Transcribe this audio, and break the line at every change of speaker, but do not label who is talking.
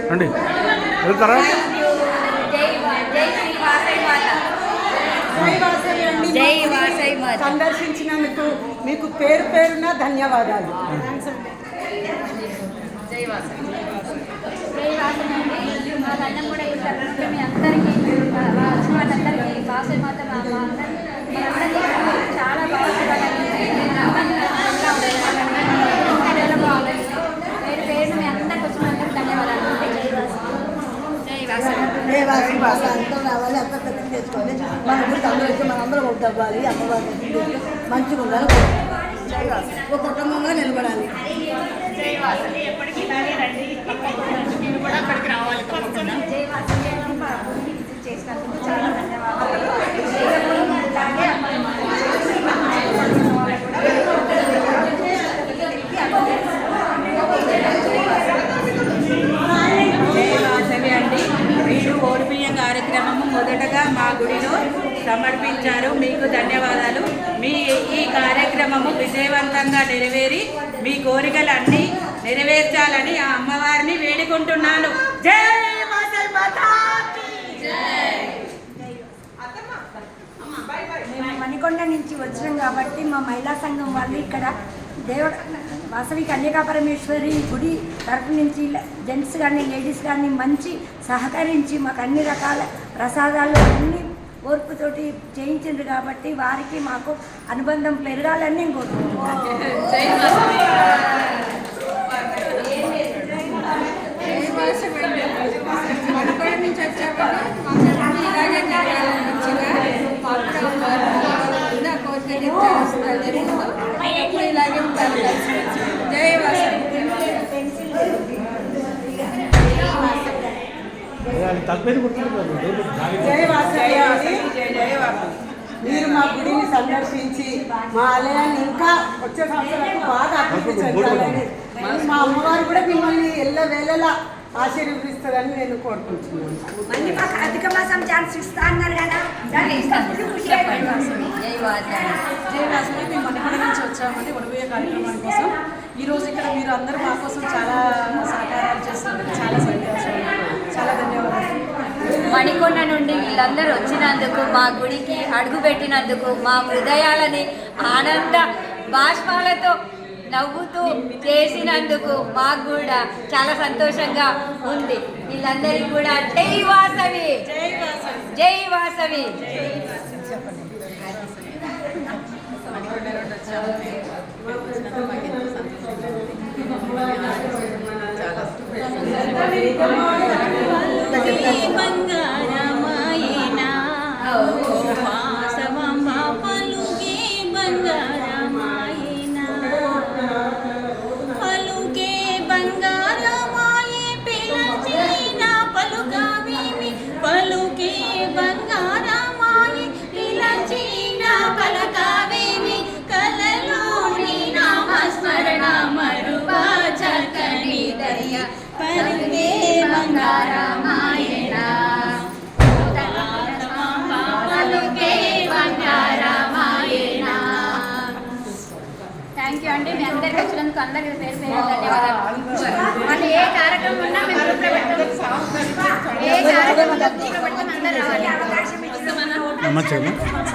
రండి వెళ్తారా?
సందర్శించినందుకు మీకు పేరు పేరున ధన్యవాదాలు.
చాలా బాగుంది.
అంతా రావాలి, అంతా పెద్ద తెచ్చుకోవాలి, మన ఊరికి అందరూ వచ్చి మనందరం ఒకటి అవ్వాలి, అమ్మవారి మంచిగా ఉండాలి, ఒక కుటుంబంగా నిలబడాలి.
చాలా ధన్యవాదాలు.
కార్యక్రమము మొదటగా మా గుడిలో సమర్పించారు. మీకు ధన్యవాదాలు. మీ ఈ కార్యక్రమము విజయవంతంగా నెరవేరి మీ కోరికలన్నీ నెరవేర్చాలని ఆ అమ్మవారిని వేడుకుంటున్నాను. జై మాతా.
మేము మణికొండ నుంచి వచ్చినాం కాబట్టి మా మహిళా సంఘం వాళ్ళు ఇక్కడ వాసవి కన్యకా పరమేశ్వరి గుడి తరఫు నుంచి జెంట్స్ కానీ లేడీస్ కానీ మంచి సహకరించి మాకు అన్ని రకాల ప్రసాదాలు అన్ని ఓర్పుతోటి చేయించిండ్రు కాబట్టి వారికి మాకు అనుబంధం పెరగాలని నేను కోరుకుంటున్నాను.
మీరు మా గుడిని సందర్శించి మా ఆలయాన్ని ఇంకా వచ్చే సంవత్సరాలకు బాగా అభివృద్ధి చెందాలని, మా అమ్మవారు కూడా మిమ్మల్ని ఎల్లవేళలా ఆశీర్వదిస్తారని నేను కోరుకుంటున్నాను.
మళ్ళీ మాకు అధిక మాసం ఛాన్స్ ఇస్తా అన్నారు కదా.
జయవాసవి మేము మణికొండ నుంచి వచ్చామండి ఉడవే కార్యక్రమం కోసం. ఈరోజు ఇక్కడ మీరు అందరూ మా కోసం చాలా సహకారాలు చేస్తున్నారు. చాలా సంతోషం, చాలా ధన్యవాదాలు.
మణికొండ నుండి వీళ్ళందరూ వచ్చినందుకు, మా గుడికి అడుగు పెట్టినందుకు, మా హృదయాలని ఆనంద బాష్పాలతో నవ్వుతూ చేసినందుకు మాకు కూడా చాలా సంతోషంగా ఉంది. వీళ్ళందరికీ కూడా జై వాసవి, జై వాసవి. థ్యాంక్ యూ అండి. మీ అందరికి వచ్చినందుకు అందరికీ పేరు పేరు ధన్యవాదాలు. మళ్ళీ ఏ కార్యక్రమం ఉన్నా మేము గ్రూప్లో పెడతాం. ఏ కార్యక్రమం అందరూ రావాలి. అవకాశం ఇచ్చిన